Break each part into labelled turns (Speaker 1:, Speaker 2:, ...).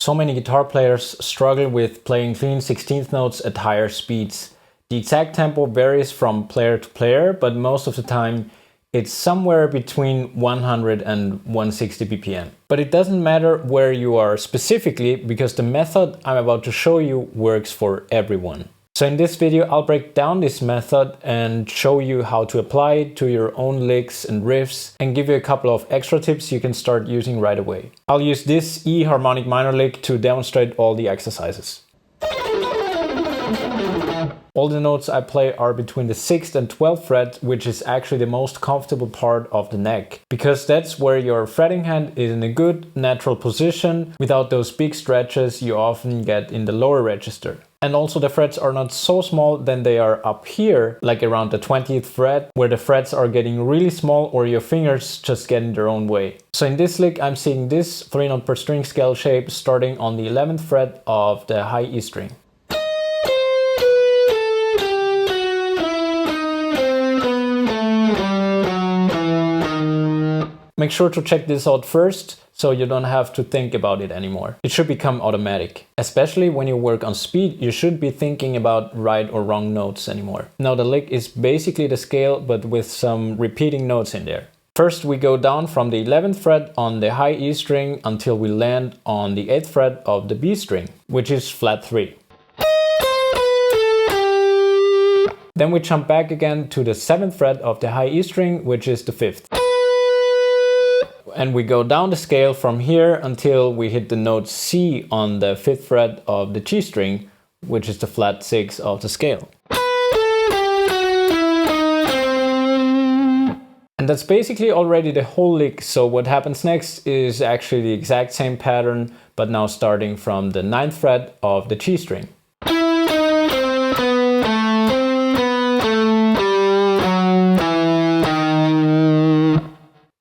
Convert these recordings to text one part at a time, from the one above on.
Speaker 1: So many guitar players struggle with playing clean 16th notes at higher speeds. The exact tempo varies from player to player, but most of the time it's somewhere between 100 and 160 BPM. But it doesn't matter where you are specifically, because the method I'm about to show you works for everyone. So in this video I'll break down this method and show you how to apply it to your own licks and riffs, and give you a couple of extra tips you can start using right away. I'll use this E harmonic minor lick to demonstrate all the exercises. All the notes I play are between the 6th and 12th fret, which is actually the most comfortable part of the neck, because that's where your fretting hand is in a good natural position without those big stretches you often get in the lower register. And also the frets are not so small than they are up here, like around the 20th fret, where the frets are getting really small or your fingers just get in their own way. So in this lick I'm seeing this 3-note per string scale shape starting on the 11th fret of the high E string. Make sure to check this out first, so you don't have to think about it anymore. It should become automatic. Especially when you work on speed, you should be thinking about right or wrong notes anymore. Now the lick is basically the scale, but with some repeating notes in there. First we go down from the 11th fret on the high E string until we land on the 8th fret of the B string, which is flat 3. Then we jump back again to the 7th fret of the high E string, which is the 5th. And we go down the scale from here until we hit the note C on the 5th fret of the G string, which is the flat 6 of the scale. And that's basically already the whole lick, so what happens next is actually the exact same pattern, but now starting from the 9th fret of the G string.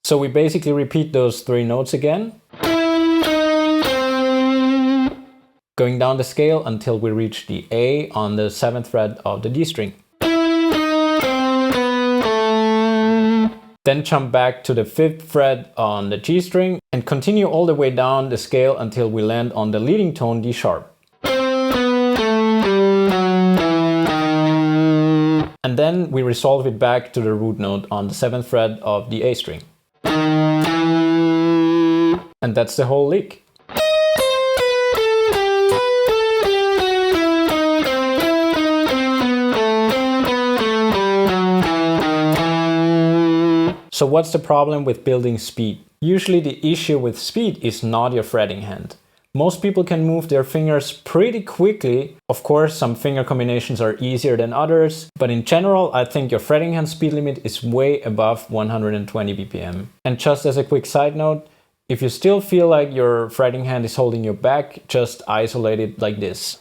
Speaker 1: So we basically repeat those 3 notes again, going down the scale until we reach the A on the 7th fret of the D string. Then jump back to the 5th fret on the G string and continue all the way down the scale until we land on the leading tone D sharp. And then we resolve it back to the root note on the 7th fret of the A string. And that's the whole lick. So what's the problem with building speed? Usually the issue with speed is not your fretting hand. Most people can move their fingers pretty quickly. Of course, some finger combinations are easier than others, but in general, I think your fretting hand speed limit is way above 120 BPM. And just as a quick side note, if you still feel like your fretting hand is holding you back, just isolate it like this.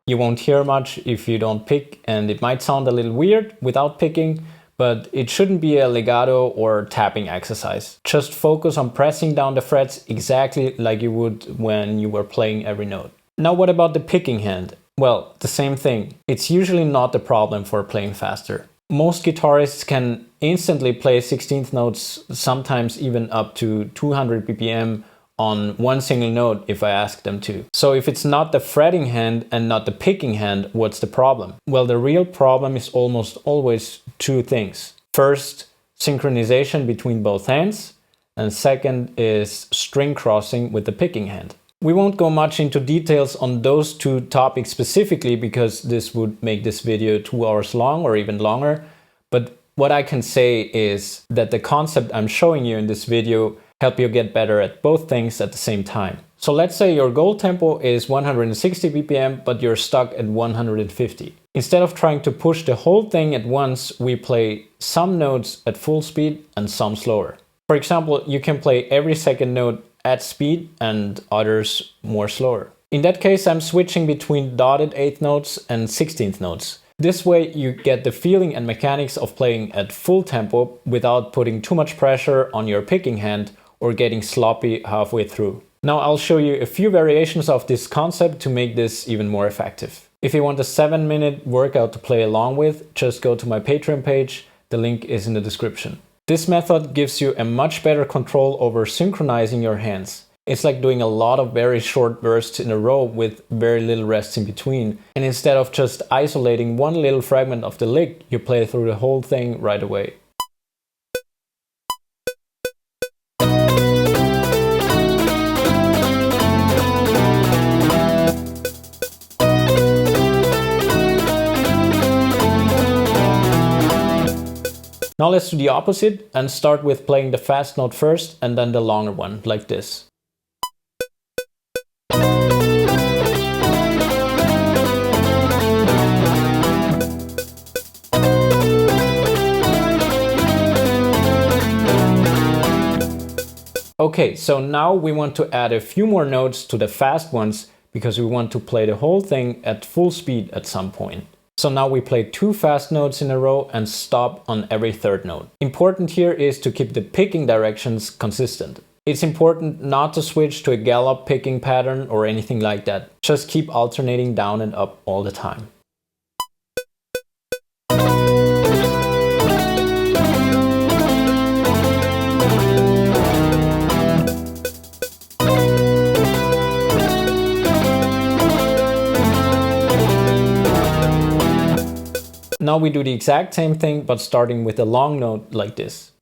Speaker 1: You won't hear much if you don't pick, and it might sound a little weird without picking, but it shouldn't be a legato or tapping exercise. Just focus on pressing down the frets exactly like you would when you were playing every note. Now what about the picking hand? Well, the same thing. It's usually not the problem for playing faster. Most guitarists can instantly play 16th notes, sometimes even up to 200 BPM on one single note if I ask them to. So if it's not the fretting hand and not the picking hand, what's the problem? Well, the real problem is almost always 2 things. First, synchronization between both hands, and second is string crossing with the picking hand. We won't go much into details on those 2 topics specifically, because this would make this video 2 hours long or even longer. But what I can say is that the concept I'm showing you in this video help you get better at both things at the same time. So let's say your goal tempo is 160 BPM, but you're stuck at 150. Instead of trying to push the whole thing at once, we play some notes at full speed and some slower. For example, you can play every second note at speed and others more slower. In that case, I'm switching between dotted 8th notes and 16th notes. This way you get the feeling and mechanics of playing at full tempo without putting too much pressure on your picking hand or getting sloppy halfway through. Now I'll show you a few variations of this concept to make this even more effective. If you want a 7-minute workout to play along with, just go to my Patreon page. The link is in the description. This method gives you a much better control over synchronizing your hands. It's like doing a lot of very short bursts in a row with very little rests in between. And instead of just isolating one little fragment of the lick, you play through the whole thing right away. Now let's do the opposite and start with playing the fast note first and then the longer one, like this. Okay, so now we want to add a few more notes to the fast ones because we want to play the whole thing at full speed at some point. So now we play 2 fast notes in a row and stop on every third note. Important here is to keep the picking directions consistent. It's important not to switch to a gallop picking pattern or anything like that. Just keep alternating down and up all the time. Now we do the exact same thing, but starting with a long note like this.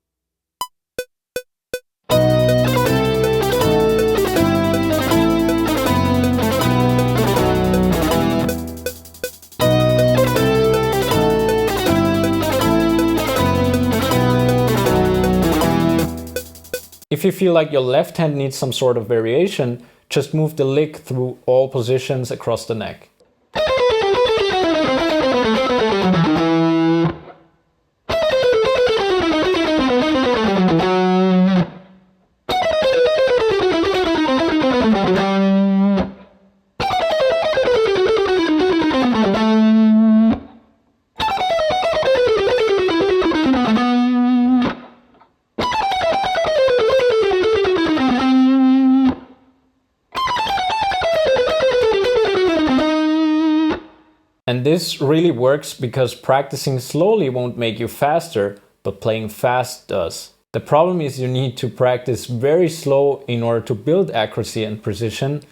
Speaker 1: If you feel like your left hand needs some sort of variation, just move the lick through all positions across the neck. And this really works because practicing slowly won't make you faster, but playing fast does. The problem is you need to practice very slow in order to build accuracy and precision.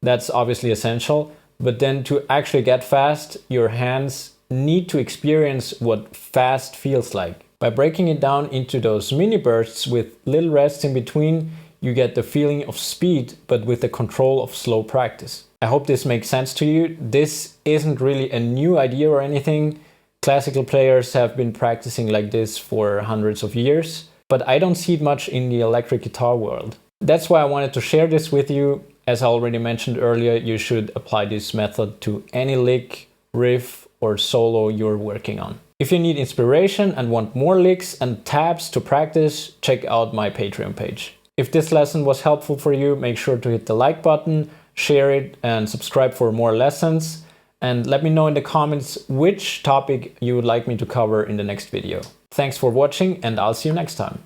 Speaker 1: That's obviously essential, but then to actually get fast, your hands need to experience what fast feels like. By breaking it down into those mini bursts with little rests in between, you get the feeling of speed, but with the control of slow practice. I hope this makes sense to you. This isn't really a new idea or anything. Classical players have been practicing like this for hundreds of years, but I don't see it much in the electric guitar world. That's why I wanted to share this with you. As I already mentioned earlier, you should apply this method to any lick, riff, or solo you're working on. If you need inspiration and want more licks and tabs to practice, check out my Patreon page. If this lesson was helpful for you, make sure to hit the like button, share it, and subscribe for more lessons. And let me know in the comments which topic you would like me to cover in the next video. Thanks for watching, and I'll see you next time.